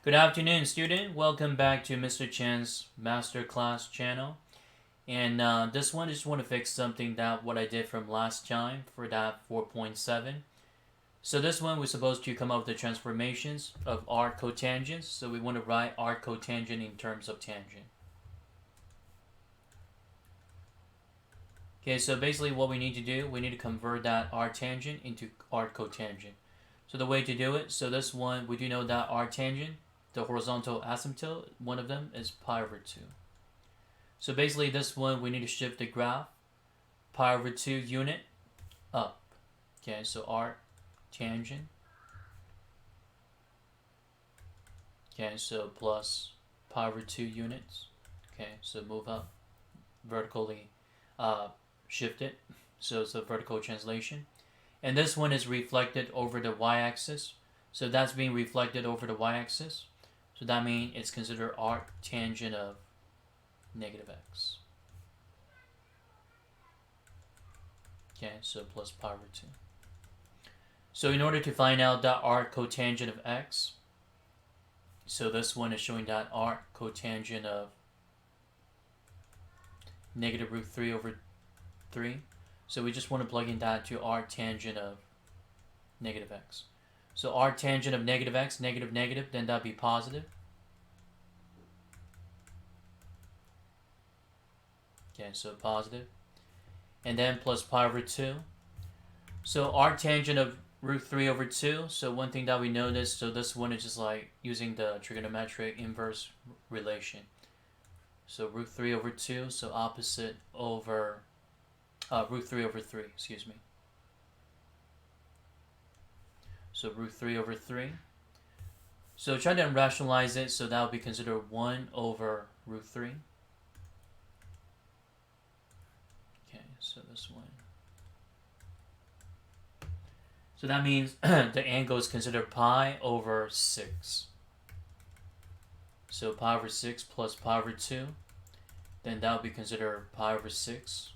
Good afternoon, student. Welcome back to Mr. Chen's Masterclass channel. And this one, I just want to fix something that what I did from last time for that 4.7. So this one, we're supposed to come up with the transformations of our cotangents. So we want to write our cotangent in terms of tangent. Okay, so basically what we need to do, we need to convert that arctangent into arccotangent. So the way to do it, so this one, we do know that arctangent, the horizontal asymptote, one of them is pi over 2. So basically this one, we need to shift the graph pi over 2 unit up. Okay, so arctangent. Okay, so plus pi over 2 units. Okay, so move up vertically, shift it. So it's a vertical translation. And this one is reflected over the y-axis. So that's being reflected over the y-axis. So that means it's considered arctangent of negative x. Okay, so plus pi over 2. So in order to find out that arccotangent of x, so this one is showing that arccotangent of negative root 3 over 3. So we just want to plug in that to arctangent of negative x. So arctangent of negative x, negative, negative, then that'd be positive. Okay, so positive. And then plus pi over 2. So arctangent of root 3 over 2. So one thing that we noticed, so this one is just like using the trigonometric inverse relation. So root 3 over 2, so opposite over root 3 over 3, excuse me. So root 3 over 3. So try to rationalize it, so that would be considered 1 over root 3. Okay, so this one. So that means the angle is considered pi over 6. So pi over 6 plus pi over 2. Then that would be considered pi over 6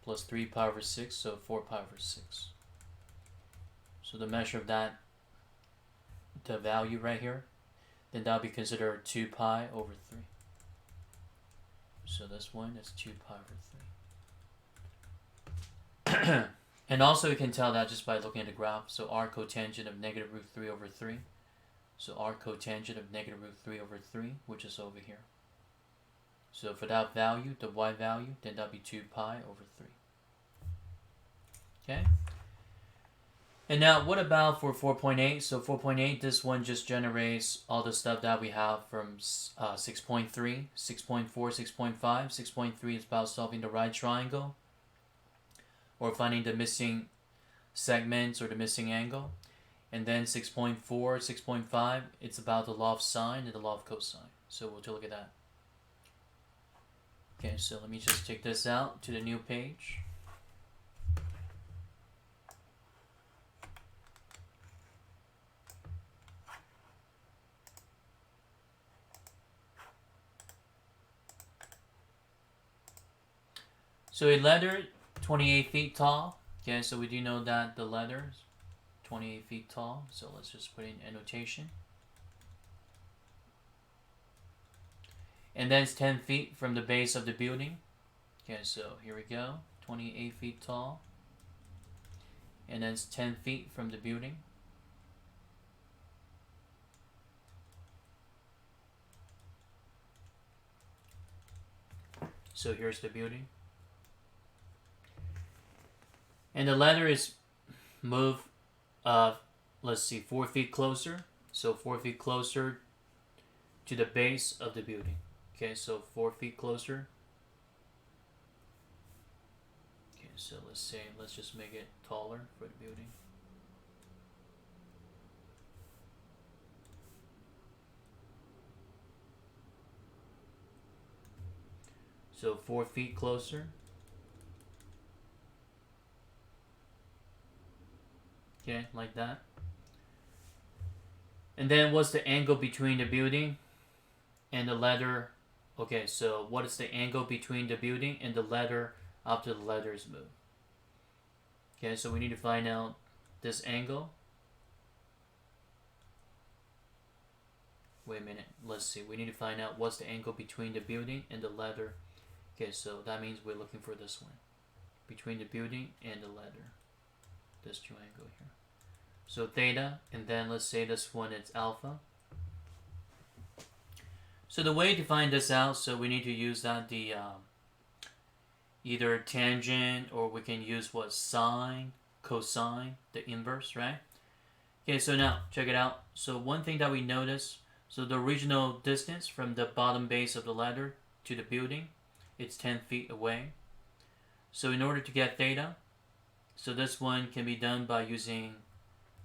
plus 3 pi over 6, so 4 pi over 6. So the measure of that, the value right here, then that would be considered 2 pi over 3. So this one is 2 pi over 3. And also you can tell that just by looking at the graph. So arccotangent of negative root 3 over 3. So arccotangent of negative root 3 over 3, which is over here. So for that value, the y value, then that'd be 2 pi over 3. Okay? And now what about for 4.8? So 4.8, this one just generates all the stuff that we have from 6.3, 6.4, 6.5. 6.3 is about solving the right triangle or finding the missing segments or the missing angle. And then 6.4, 6.5, it's about the law of sine and the law of cosine. So we'll take a look at that. Okay, so let me just take this out to the new page. So a ladder 28 feet tall. Okay, so we do know that the ladder is 28 feet tall. So let's just put in annotation. And then it's 10 feet from the base of the building. Okay, so here we go. 28 feet tall. And then it's 10 feet from the building. So here's the building. And the ladder is moved, let's see, 4 feet closer. So 4 feet closer to the base of the building. Okay, so 4 feet closer. Okay, so let's just make it taller for the building. So 4 feet closer. Okay, like that. And then what's the angle between the building and the ladder? Okay, so what is the angle between the building and the ladder after the ladder is moved? Okay, so we need to find out this angle. Wait a minute. Let's see. We need to find out what's the angle between the building and the ladder. Okay, so that means we're looking for this one. Between the building and the ladder. This triangle here. So theta, and then let's say this one is alpha. So the way to find this out, so we need to use that the either tangent, or we can use what, sine, cosine, the inverse, right? Okay, so now check it out. So one thing that we notice, so the original distance from the bottom base of the ladder to the building, it's 10 feet away. So in order to get theta, so this one can be done by using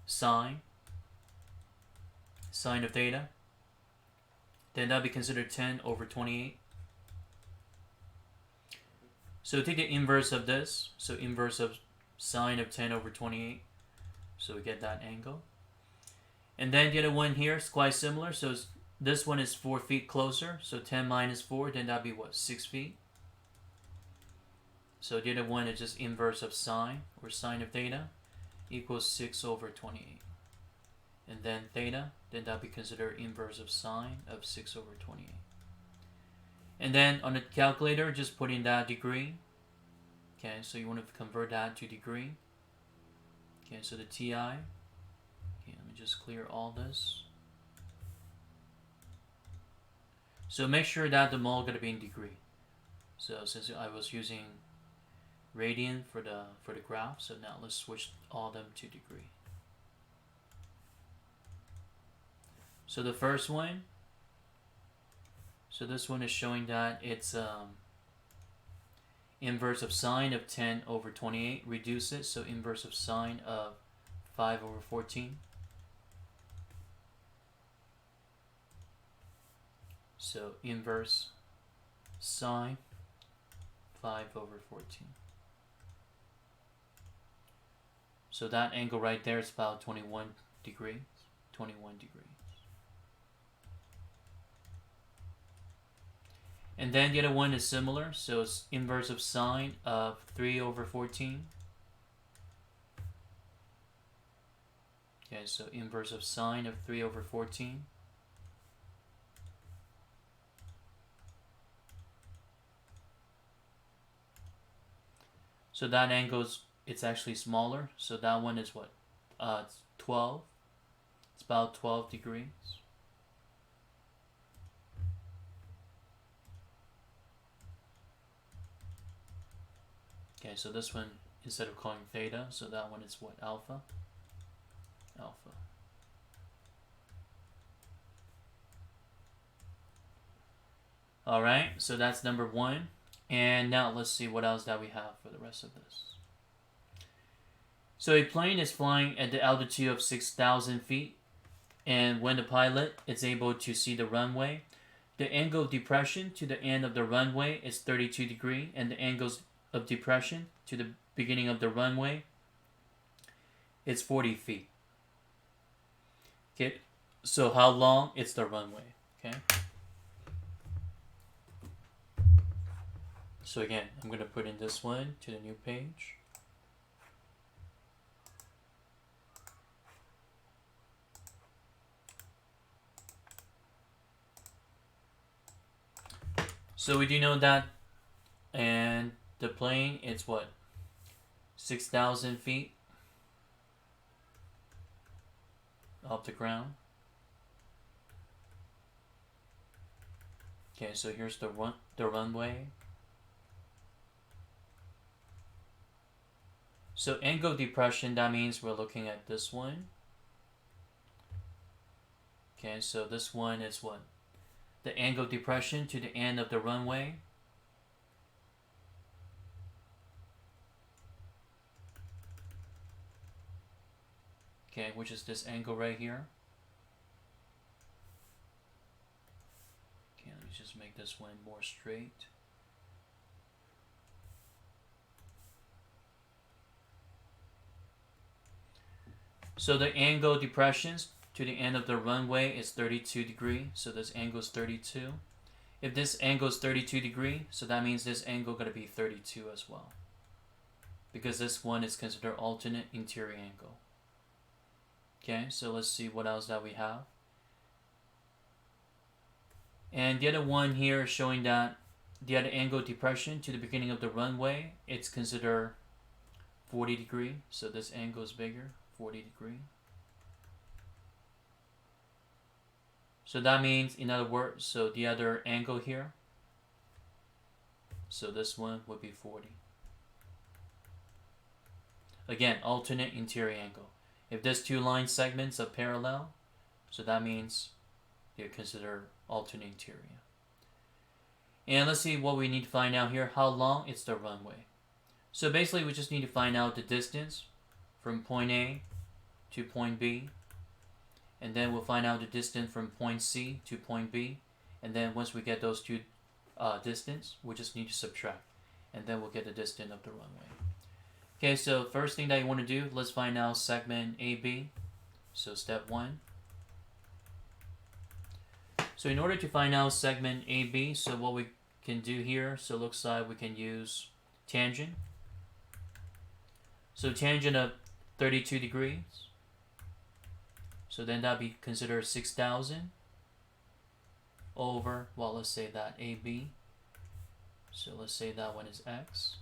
sine of theta. Then that'll be considered 10 over 28. So take the inverse of this. So inverse of sine of 10 over 28. So we get that angle. And then the other one here is quite similar. So this one is 4 feet closer. So 10 minus 4, then that'll be what, 6 feet? So the other one is just inverse of sine, or sine of theta, equals 6 over 28. And then theta, then that'll be considered inverse of sine of 6 over 28. And then on the calculator, just put in that degree. Okay, so you want to convert that to degree. Okay, so the TI. Okay, let me just clear all this. So make sure that the mole got to be in degree. So since I was using radian for the graph, so now let's switch all of them to degree. So the first one, so this one is showing that it's inverse of sine of 10 over 28, reduce it, so inverse of sine of 5 over 14. So inverse sine 5 over 14. So that angle right there is about 21 degrees. 21 degrees. And then the other one is similar, so it's inverse of sine of 3 over 14. Okay, so inverse of sine of 3 over 14. So that angle is, it's actually smaller, so that one is what? It's 12. It's about 12 degrees. Okay, so this one, instead of calling theta, so that one is what? Alpha? Alpha. Alright, so that's number one. And now let's see what else that we have for the rest of this. So a plane is flying at the altitude of 6,000 feet. And when the pilot is able to see the runway, the angle of depression to the end of the runway is 32 degrees, and the angles of depression to the beginning of the runway is 40 feet. Okay, so how long is the runway? Okay. So again, I'm going to put in this one to the new page. So we do know that, and the plane, it's what? 6,000 feet off the ground. Okay, so here's the runway. So angle of depression, that means we're looking at this one. Okay, so this one is what? The angle of depression to the end of the runway. Okay, which is this angle right here. Okay, let me just make this one more straight. So the angle of depressions to the end of the runway is 32 degrees. So this angle is 32. If this angle is 32 degrees, so that means this angle is going to be 32 as well. Because this one is considered alternate interior angle. Okay, so let's see what else that we have. And the other one here is showing that the other angle of depression to the beginning of the runway, it's considered 40 degree. So this angle is bigger, 40 degree. So that means, in other words, so the other angle here, so this one would be 40. Again, alternate interior angle. If these two line segments are parallel, so that means they're considered alternate interior. And let's see what we need to find out here. How long is the runway? So basically we just need to find out the distance from point A to point B. And then we'll find out the distance from point C to point B. And then once we get those two distance, we just need to subtract. And then we'll get the distance of the runway. Okay, so first thing that you want to do, let's find out segment AB. So step 1. So in order to find out segment AB, so what we can do here, so it looks like we can use tangent. So tangent of 32 degrees. So then that'd be considered 6,000 over, well, let's say that AB. So let's say that one is X.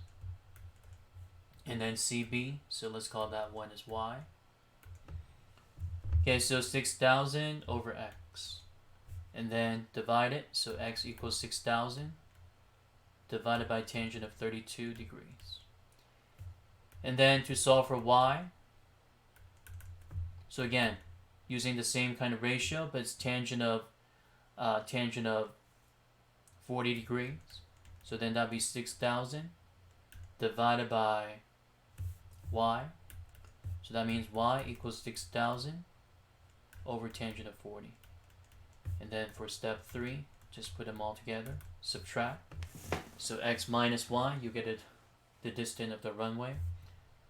And then CB, so let's call that one as Y. Okay, so 6,000 over X. And then divide it, so X equals 6,000 divided by tangent of 32 degrees. And then to solve for Y, so again, using the same kind of ratio, but it's tangent of 40 degrees. So then that'd be 6,000 divided by Y. So that means Y equals 6,000 over tangent of 40. And then for step 3, just put them all together, subtract. So X minus Y, you get it, the distance of the runway.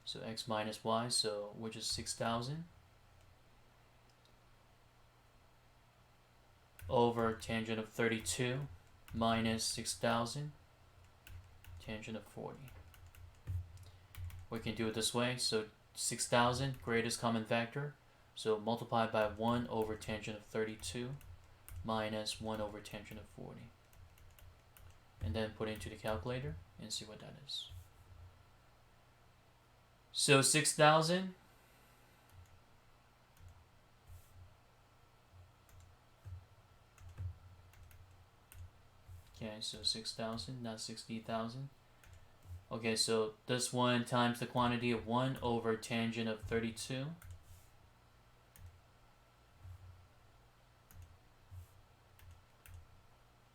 So X minus Y, so which is 6,000 over tangent of 32 minus 6,000 tangent of 40. We can do it this way. So 6,000, greatest common factor. So multiply by 1 over tangent of 32 minus 1 over tangent of 40. And then put it into the calculator and see what that is. So 6,000 okay, so 6,000, not 60,000. Okay, so this one times the quantity of 1 over tangent of 32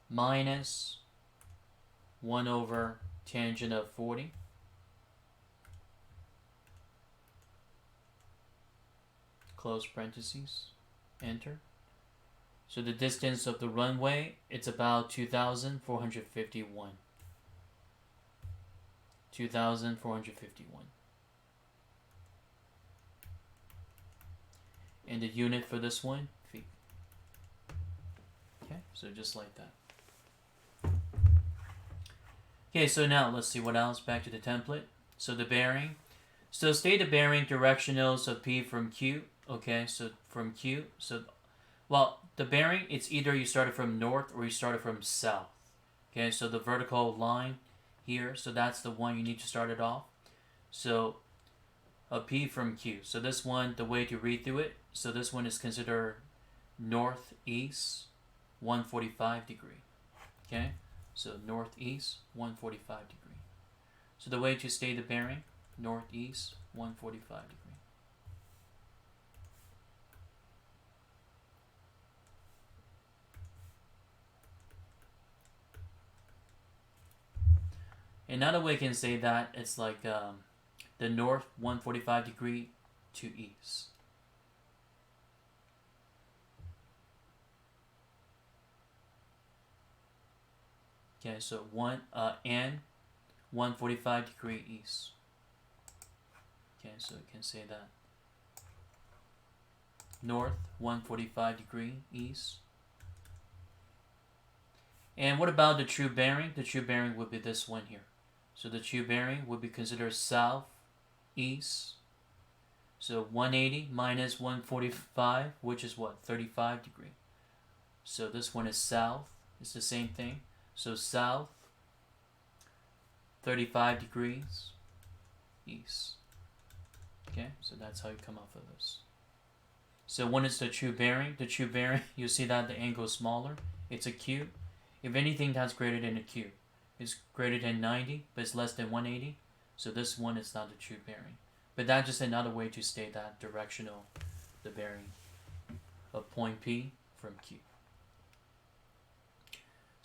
minus 1 over tangent of 40 close parentheses, enter. So the distance of the runway, it's about 2,451. 2,451. And the unit for this one, feet. Okay, so just like that. Okay, so now let's see what else. Back to the template. So the bearing. So state the bearing directionals of P from Q. Okay, so from Q. So, well, the bearing, it's either you started from north or you started from south. Okay, so the vertical line here, so that's the one you need to start it off. So a P from Q. So this one, the way to read through it, so this one is considered northeast 145 degree. Okay, so northeast 145 degree. So the way to state the bearing, northeast 145 degree. Another way you can say that, it's like the north 145 degree to east. Okay, so and 145 degree east. Okay, so you can say that. North 145 degree east. And what about the true bearing? The true bearing would be this one here. So the true bearing would be considered south, east. So 180 minus 145, which is what? 35 degree. So this one is south, It's the same thing. So south, 35 degrees east. Okay, so that's how you come up with this. So when it's the true bearing, you see that the angle is smaller. It's a cube. If anything that's greater than a cube, it's greater than 90, but it's less than 180. So this one is not the true bearing. But that's just another way to state that directional, the bearing of point P from Q.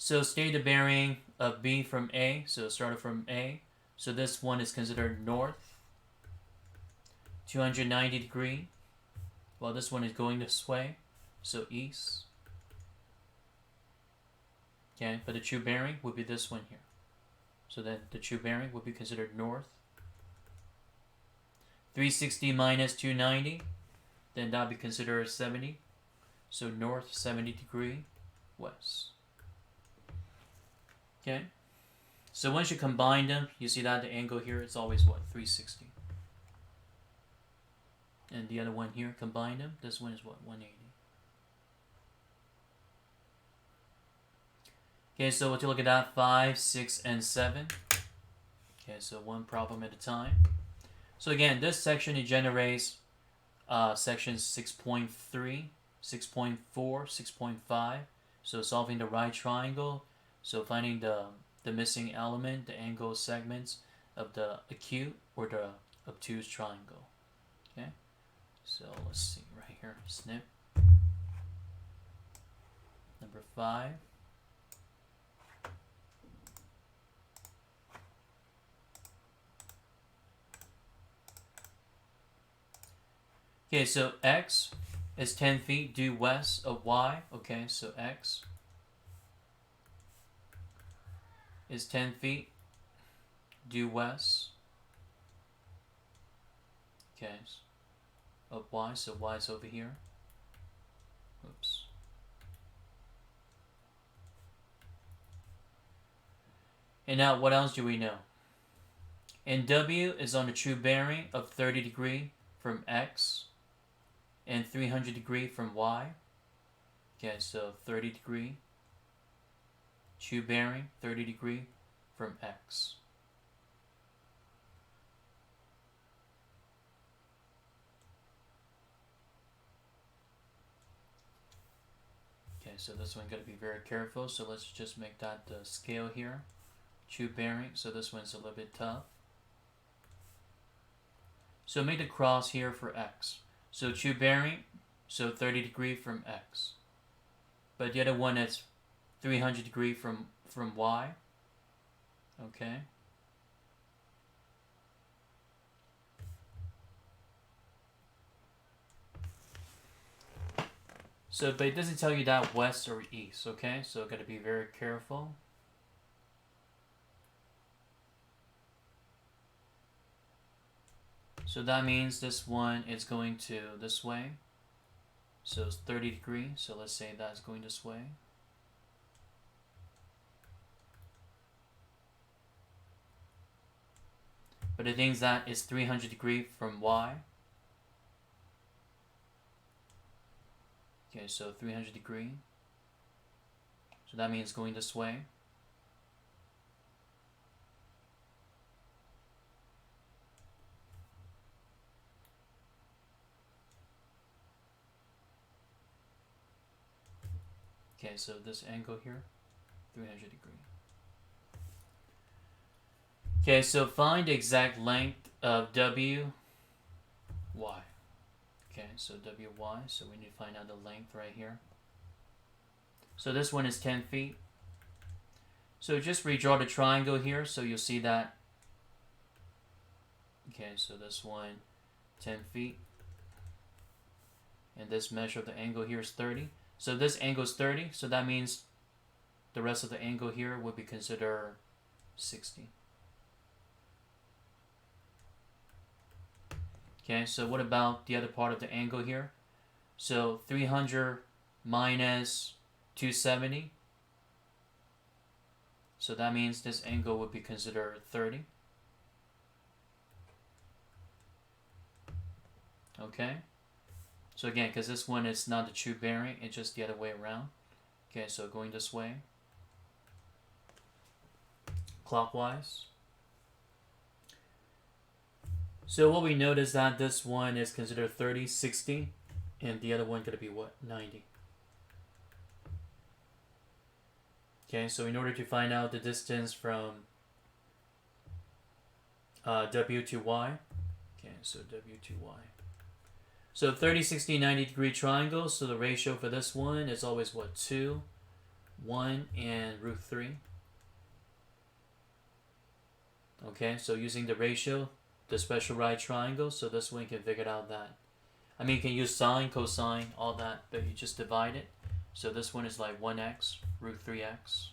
So state the bearing of B from A. So it started from A. So this one is considered north, 290 degree. Well, this one is going this way, so east. Okay, but the true bearing would be this one here. So that the true bearing would be considered north. 360 minus 290, then that would be considered 70. So north 70 degree west. Okay, so once you combine them, you see that the angle here is always what? 360. And the other one here, combine them, this one is what? 180. Okay, so we'll look at that, 5, 6, and 7. Okay, so one problem at a time. So again, this section, it generates sections 6.3, 6.4, 6.5. So solving the right triangle. So finding the missing element, the angle segments of the acute or the obtuse triangle. Okay, so let's see right here, snip. Number 5. Okay, so x is 10 feet due west of y. Okay, so x is 10 feet due west. Okay, of y, so y is over here. Oops. And now what else do we know? And w is on the true bearing of 30 degree from x and 300 degree from y. Okay, so 30 degree, true bearing, 30 degree from x. Okay, so this one got to be very careful. So let's just make that the scale here. True bearing, so this one's a little bit tough. So make the cross here for x. So true bearing, so 30 degree from x. But the other one is 300 degree from y. Okay. So, but it doesn't tell you that west or east, okay? So gotta be very careful. So that means this one is going to this way. So it's 30 degrees. So let's say that's going this way. But the thing is that it's 300 degrees from y. Okay, so 300 degrees. So that means going this way. Okay, so this angle here, 300 degrees. Okay, so find the exact length of W, Y. Okay, so WY, so we need to find out the length right here. So this one is 10 feet. So just redraw the triangle here, so you'll see that. Okay, so this one, 10 feet. And this measure of the angle here is 30. So this angle is 30, so that means the rest of the angle here would be considered 60. Okay, so what about the other part of the angle here? So 300 minus 270. So that means this angle would be considered 30. Okay. So again, because this one is not the true bearing, it's just the other way around. Okay, so going this way. clockwise. So what we notice that this one is considered 30, 60, and the other one going to be what? 90. Okay, so in order to find out the distance from W to Y, okay, so W to Y. So 30, 60, 90 degree triangle, so the ratio for this one is always what? 2, 1, and root 3. Okay, so using the ratio, the special right triangle, so this one you can figure out that. I mean, you can use sine, cosine, all that, but you just divide it. So this one is like 1x, root 3x.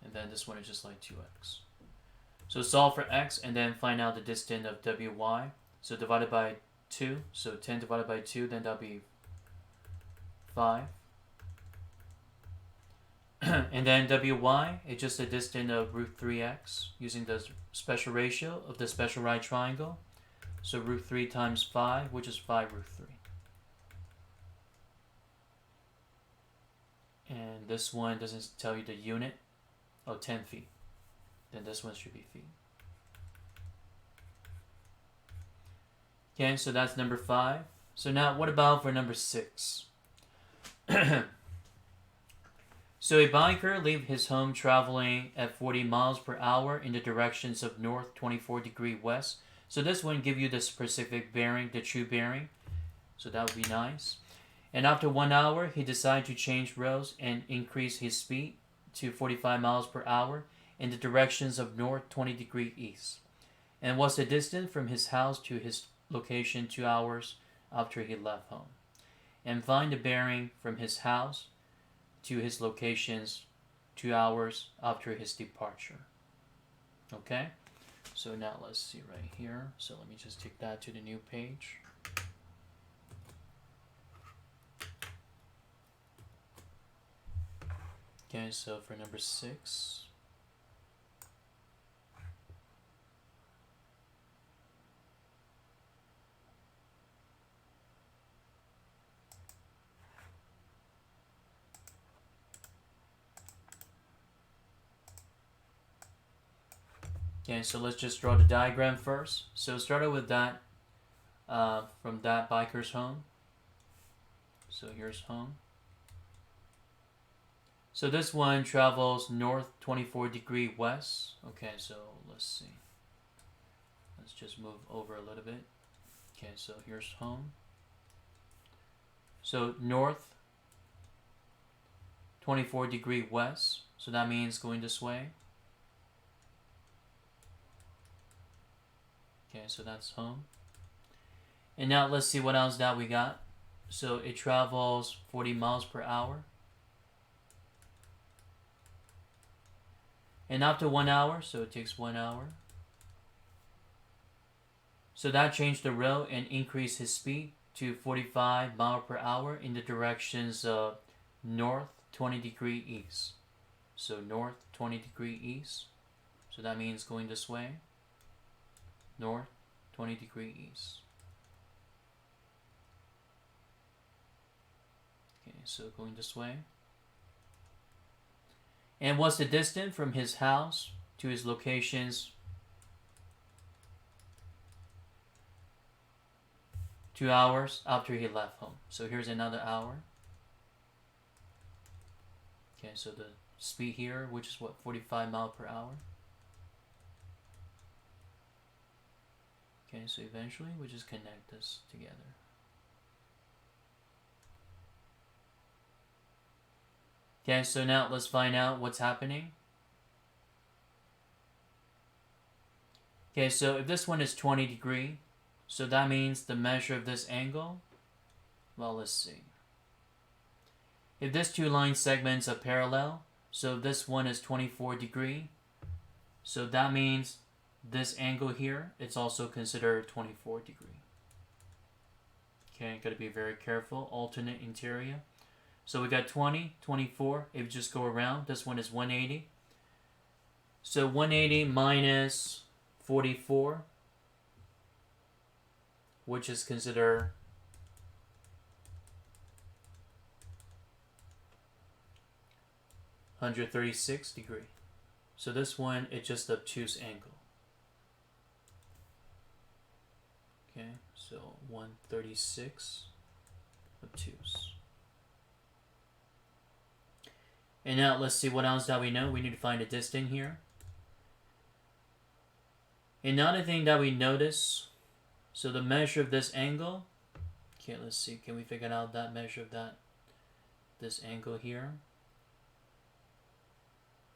And then this one is just like 2x. So solve for x and then find out the distance of wy. So divided by 2, so 10 divided by 2, then that'll be 5. And then wy is just the distance of root 3x using the special ratio of the special right triangle. So root 3 times 5, which is 5 root 3. And this one doesn't tell you the unit. Oh, 10 feet. Then this one should be feet. Okay, so that's number 5. So now what about for number 6? So a biker leaves his home traveling at 40 miles per hour in the directions of north 24 degree west. So this one give you the specific bearing, the true bearing. So that would be nice. And after 1 hour, he decided to change roads and increase his speed to 45 miles per hour in the directions of north 20 degree east. And what's the distance from his house to his location 2 hours after he left home? And find the bearing from his house to his locations 2 hours after his departure. Okay? So now let's see right here. So let me just take that to the new page. Okay, so for number 6. Okay, so let's just draw the diagram first. So started with that, from that biker's home. So here's home. So this one travels north 24 degree west. Okay, so let's see. Let's just move over a little bit. Okay, so here's home. So north 24 degree west. So that means going this way. Okay, so that's home. And now let's see what else that we got. So it travels 40 miles per hour. And after 1 hour, so it takes 1 hour. So that changed the road and increased his speed to 45 miles per hour in the directions of north 20 degree east. So north 20 degree east. So that means going this way. North 20 degree east. Okay, so going this way. And what's the distance from his house to his locations 2 hours after he left home? So here's another hour. Okay, so the speed here, which is what, 45 miles per hour. Okay, so eventually we just connect this together. Okay, so now let's find out what's happening. Okay, so if this one is 20 degree, so that means the measure of this angle, well, let's see. If these two line segments are parallel, so this one is 24 degree, so that means this angle here, it's also considered 24 degree. Okay, gotta be very careful. Alternate interior. So we got 20, 24. If you just go around, this one is 180. So 180 minus 44, which is considered 136 degree. So this one, it's just obtuse angle. Okay, so 136 obtuse. And now let's see what else that we know. We need to find a distance here. Another thing that we notice, so the measure of this angle, okay, let's see, can we figure out that measure of this angle here?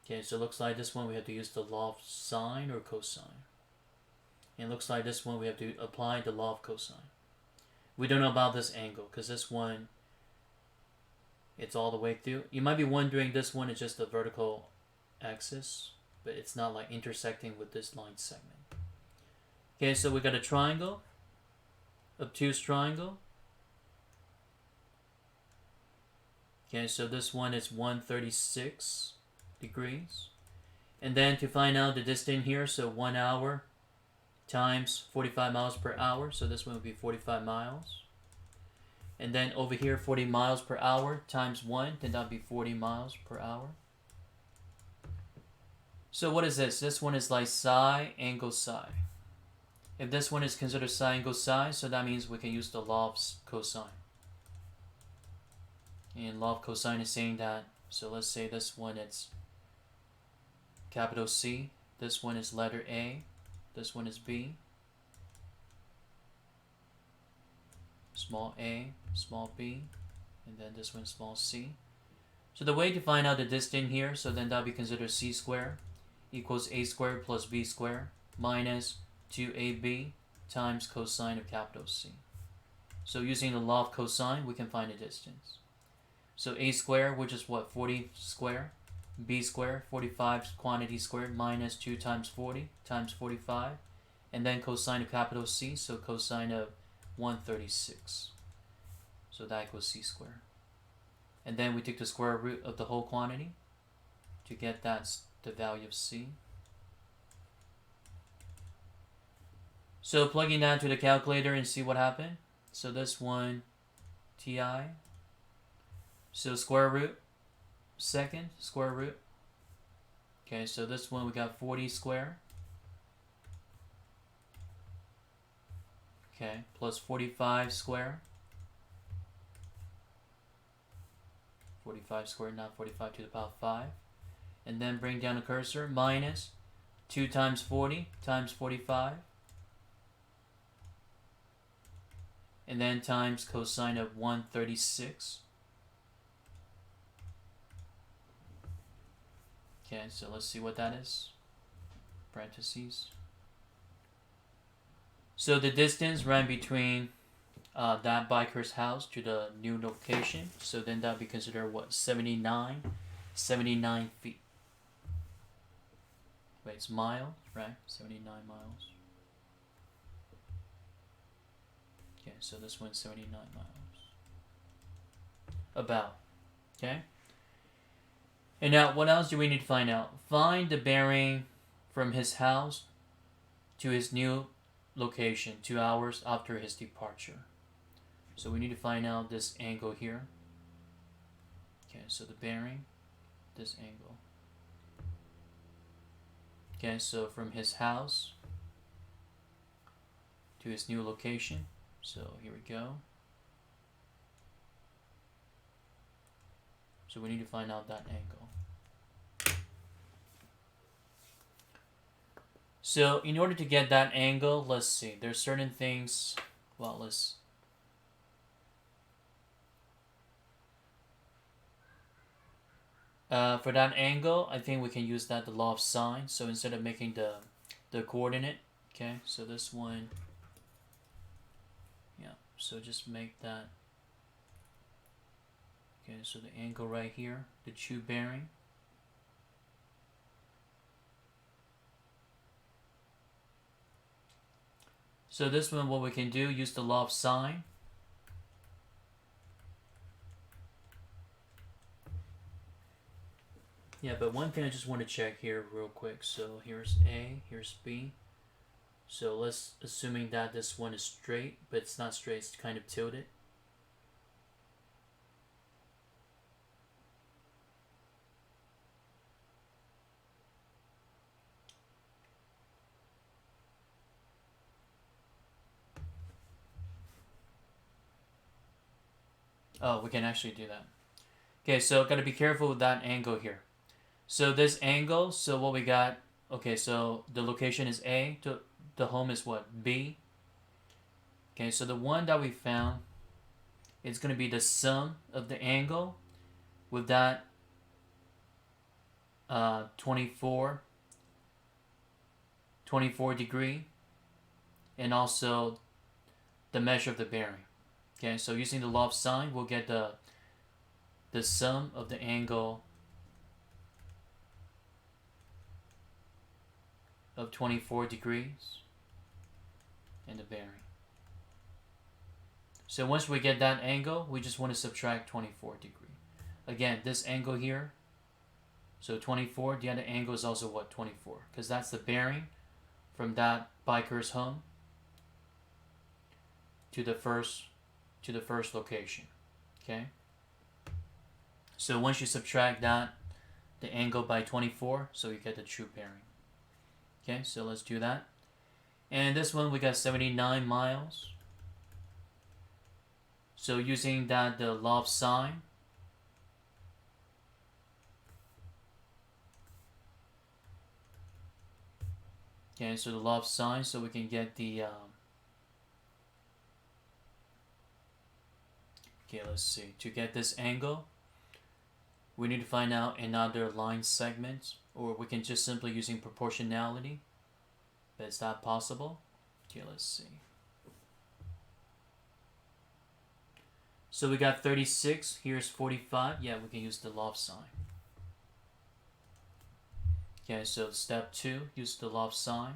Okay, so it looks like this one we have to use the law of sine or cosine. And it looks like this one we have to apply the law of cosine. We don't know about this angle because this one, it's all the way through. You might be wondering this one is just the vertical axis, but it's not like intersecting with this line segment. Okay, so we got a triangle, obtuse triangle. Okay, so this one is 136 degrees. And then to find out the distance here, so 1 hour times 45 miles per hour. So this one would be 45 miles. And then over here, 40 miles per hour times 1, then that would be 40 miles per hour. So what is this? This one is like psi angle psi. If this one is considered psi angle psi, so that means we can use the law of cosine. And law of cosine is saying that, so let's say this one it's capital C, this one is letter A, this one is B, small a, small b, and then this one small c. So the way to find out the distance here, so then that will be considered c squared equals a squared plus b squared minus 2ab times cosine of capital C. So using the law of cosine, we can find the distance. So a squared, which is what, 40 squared, b squared, 45 quantity squared, minus 2 times 40 times 45, and then cosine of capital C, so cosine of 136. So that equals c squared. And then we take the square root of the whole quantity to get the value of c. So plugging that into the calculator and see what happened. So this one, ti. So square root, second, square root. Okay, so this one we got 40 squared. Okay, plus 45 squared. 45 squared, not 45 to the power of 5. And then bring down the cursor, minus 2 times 40 times 45. And then times cosine of 136. Okay, so let's see what that is. Parentheses. So the distance ran between that biker's house to the new location. So then that would be considered what? 79 feet. Wait, it's miles, right? 79 miles. Okay, so this one's 79 miles. About. Okay? And now, what else do we need to find out? Find the bearing from his house to his new location 2 hours after his departure. So we need to find out this angle here. Okay, so the bearing, this angle. Okay, so from his house to his new location. So here we go. So we need to find out that angle. So in order to get that angle, let's see. There's certain things. Well, let's. For that angle, I think we can use the law of sine. So instead of making the coordinate, okay. So this one. Yeah. So just make that. Okay, so the angle right here, the true bearing. So this one, what we can do, use the law of sine. Yeah, but one thing I just want to check here real quick. So here's A, here's B. So let's assuming that this one is straight, but it's not straight, it's kind of tilted. Oh, we can actually do that. Okay, so gotta be careful with that angle here. So this angle, so what we got, okay, so the location is A, the home is what? B. Okay, so the one that we found, it's gonna be the sum of the angle with that 24 degree, and also the measure of the bearing. Okay, so using the law of sine, we'll get the sum of the angle of 24 degrees and the bearing. So once we get that angle, we just want to subtract 24 degree. Again, this angle here, so 24, the other angle is also what? 24, because that's the bearing from that biker's home to the first location. Okay, so once you subtract that, the angle by 24, so you get the true bearing. Okay, so let's do that. And this one we got 79 miles. So using that, the law of sine, okay, so the law of sine, so we can get the okay, let's see, to get this angle we need to find out another line segment, or we can just simply using proportionality, but is that possible? Okay, let's see. So we got 36, here's 45. Yeah, we can use the law of sine. Okay, so step 2, use the law of sine.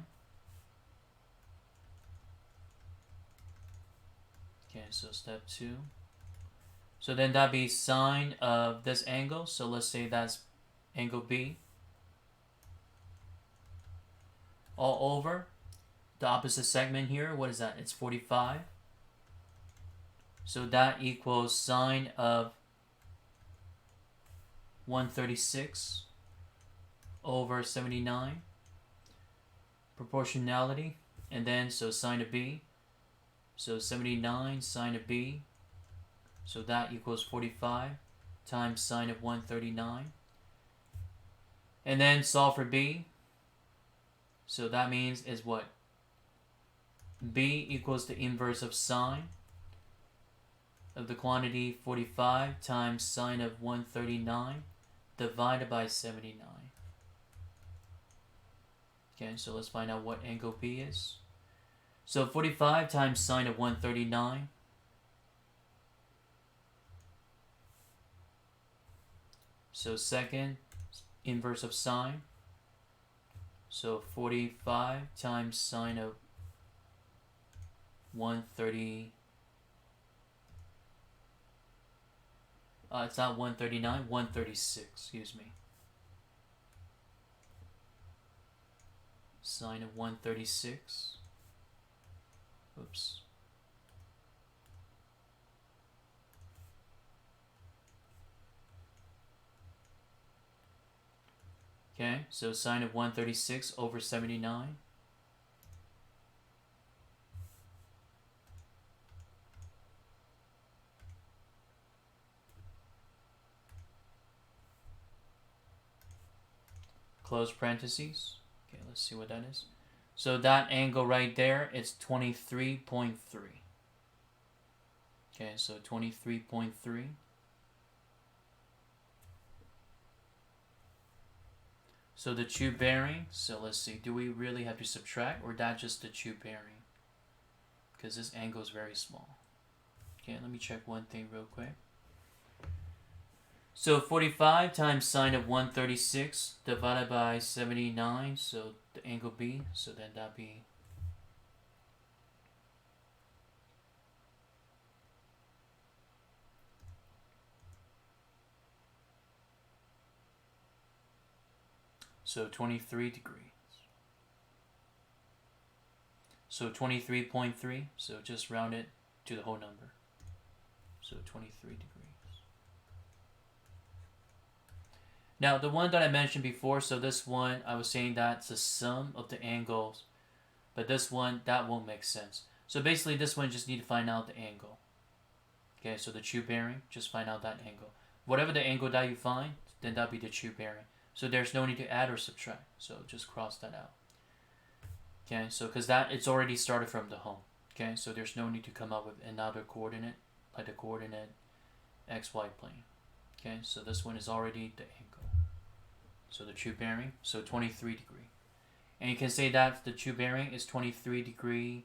Okay, so step 2. So then that'd be sine of this angle. So let's say that's angle B. All over the opposite segment here. What is that? It's 45. So that equals sine of 136 over 79. Proportionality. And then, so sine of B. So 79 sine of B. So that equals 45 times sine of 139. And then solve for B. So that means is what? B equals the inverse of sine of the quantity 45 times sine of 139 divided by 79. Okay, so let's find out what angle B is. So 45 times sine of 139. So second inverse of sine. So 45 times sine of 130. It's not 139, 136, excuse me. Sine of 136. Oops. Okay, so sine of 136 over 79. Close parentheses. Okay, let's see what that is. So that angle right there, it's 23.3. Okay, so 23.3. So the true bearing, so let's see, do we really have to subtract, or that just the true bearing? Because this angle is very small. Okay, let me check one thing real quick. So 45 times sine of 136 divided by 79, so the angle B, so then that'd be so 23 degrees. So 23.3, so just round it to the whole number. So 23 degrees. Now, the one that I mentioned before, so this one, I was saying that's the sum of the angles, but this one, that won't make sense. So basically, this one just need to find out the angle. Okay, so the true bearing, just find out that angle. Whatever the angle that you find, then that'll be the true bearing. So there's no need to add or subtract. So just cross that out. Okay, so because that it's already started from the home. Okay, so there's no need to come up with another coordinate, like the coordinate xy plane. Okay, so this one is already the angle. So the true bearing, so 23 degree. And you can say that the true bearing is 23 degree.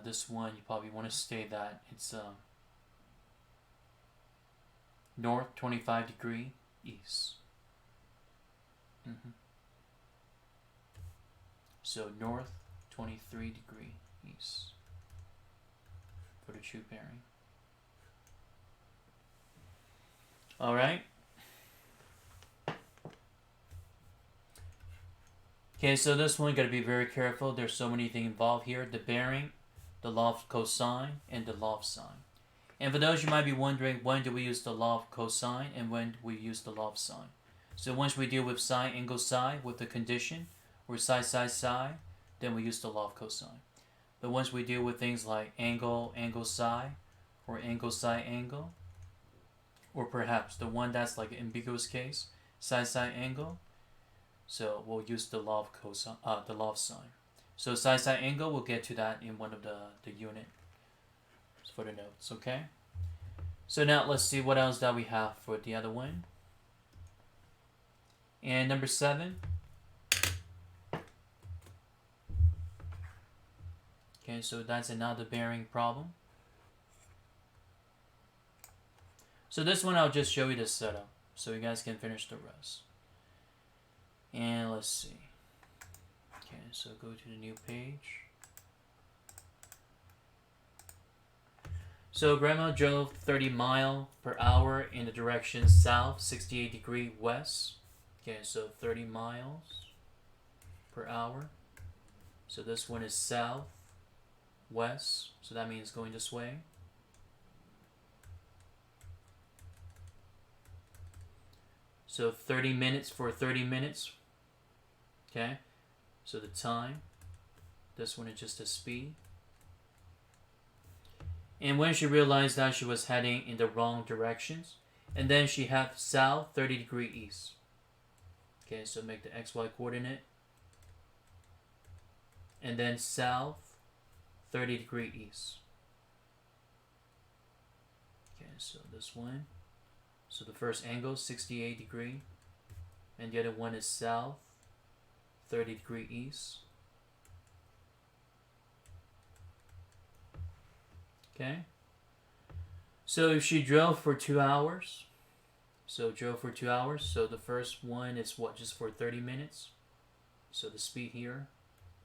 This one, you probably want to say that it's north 25 degree east. So north 23 degree east for the true bearing. Alright. Okay, so this one, you gotta be very careful. There's so many things involved here. The bearing, the law of cosine, and the law of sine. And for those you might be wondering, when do we use the law of cosine and when do we use the law of sine? So once we deal with sine, angle, psi, with the condition, or psi, psi, then we use the law of cosine. But once we deal with things like angle, angle, psi, or angle, psi, angle, or perhaps the one that's like an ambiguous case, psi, angle, so we'll use the law of cosine, the law of sine. So psi, angle, we'll get to that in one of the unit for the notes, okay? So now let's see what else that we have for the other one. And number 7. Okay, so that's another bearing problem. So this one I'll just show you the setup so you guys can finish the rest. And let's see. Okay, so go to the new page. So grandma drove 30 miles per hour in the direction south, 68 degree west. Okay, so 30 miles per hour. So this one is south, west. So that means going this way. So 30 minutes for 30 minutes. Okay, so the time. This one is just the speed. And when she realized that she was heading in the wrong directions, and then she had south 30 degree east. Okay, so make the xy coordinate. And then south 30 degree east. Okay, so this one. So the first angle 68 degree. And the other one is south 30 degree east. Okay. So if she drove for 2 hours, so the first one is what, just for 30 minutes? So the speed here,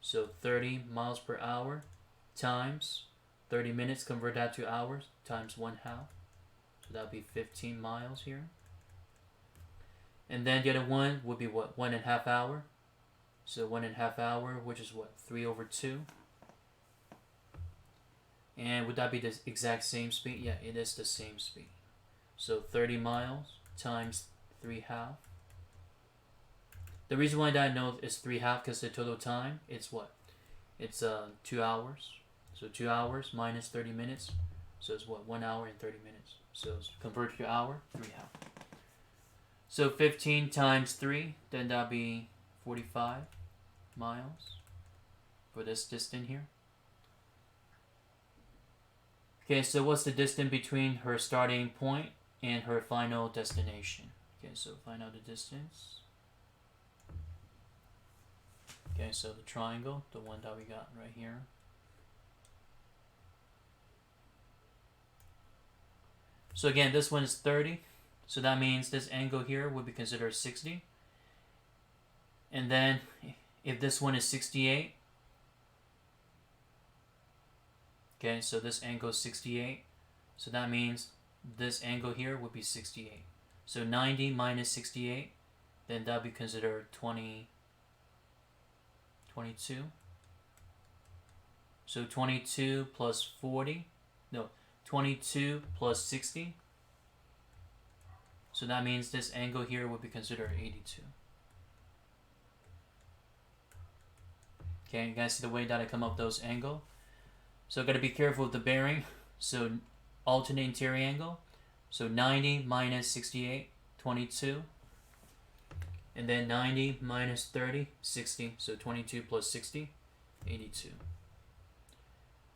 so 30 miles per hour times 30 minutes, convert that to hours, times 1/2. So that would be 15 miles here. And then the other one would be what, 1.5 hour? So 1.5 hour, which is what, 3/2? And would that be the exact same speed? Yeah, it is the same speed. So 30 miles times 3/2. The reason why that note is 3/2 because the total time, it's what? It's 2 hours. So 2 hours minus 30 minutes. So it's what? 1 hour and 30 minutes. So convert to hour, 3/2. So 15 times 3, then that'll be 45 miles for this distance here. Okay, so what's the distance between her starting point and her final destination? Okay, so find out the distance. Okay, so the triangle, the one that we got right here. So again, this one is 30. So that means this angle here would be considered 60. And then if this one is 68, okay, so this angle is 68. So that means this angle here would be 68. So 90 minus 68, then that would be considered 22. So 22 plus 40, no, 22 plus 60. So that means this angle here would be considered 82. Okay, you guys see the way that I come up those angles? So I gotta be careful with the bearing. So alternate interior angle. So 90 minus 68, 22. And then 90 minus 30, 60. So 22 plus 60, 82.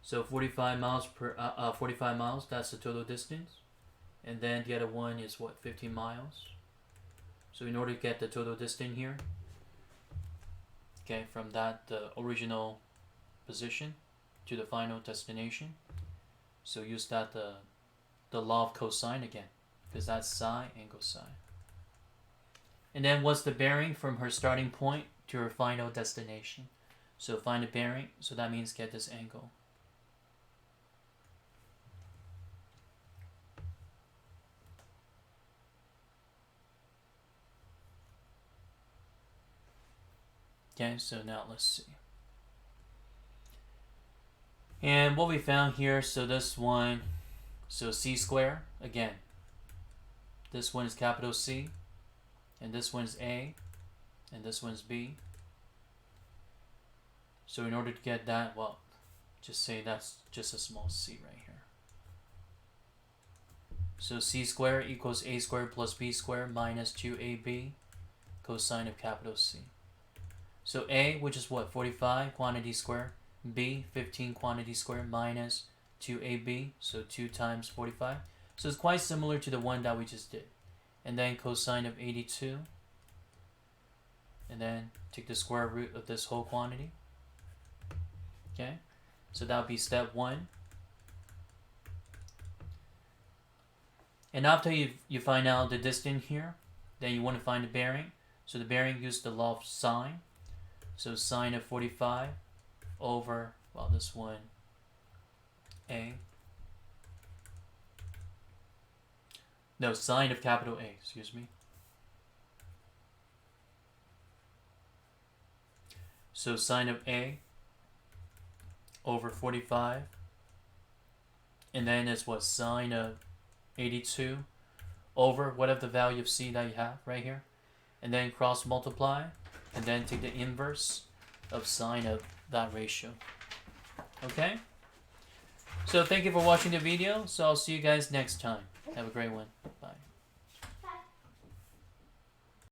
So 45 miles, 45 miles, that's the total distance. And then the other one is what, 15 miles. So in order to get the total distance here, okay, from that the original position to the final destination, so use that the law of cosine again, because that's sine and cosine. And then what's the bearing from her starting point to her final destination? So find the bearing, so that means get this angle. Okay, so now let's see. And what we found here, so this one, so c squared, again, this one is capital C, and this one's A, and this one's B. So in order to get that, well, just say that's just a small c right here. So c squared equals a squared plus b squared minus 2ab cosine of capital C. So A, which is what, 45 quantity square, B, 15 quantity square minus 2AB, so 2 times 45. So it's quite similar to the one that we just did. And then cosine of 82. And then take the square root of this whole quantity. Okay, so that would be step 1. And after you find out the distance here, then you want to find the bearing. So the bearing, use the law of sine. So sine of 45 over, well, this one, A. No, sine of capital A, excuse me. So sine of A over 45. And then it's what, sine of 82 over whatever the value of C that you have right here. And then cross multiply. And then take the inverse of sine of that ratio. Okay? So thank you for watching the video. So I'll see you guys next time. Have a great one. Bye.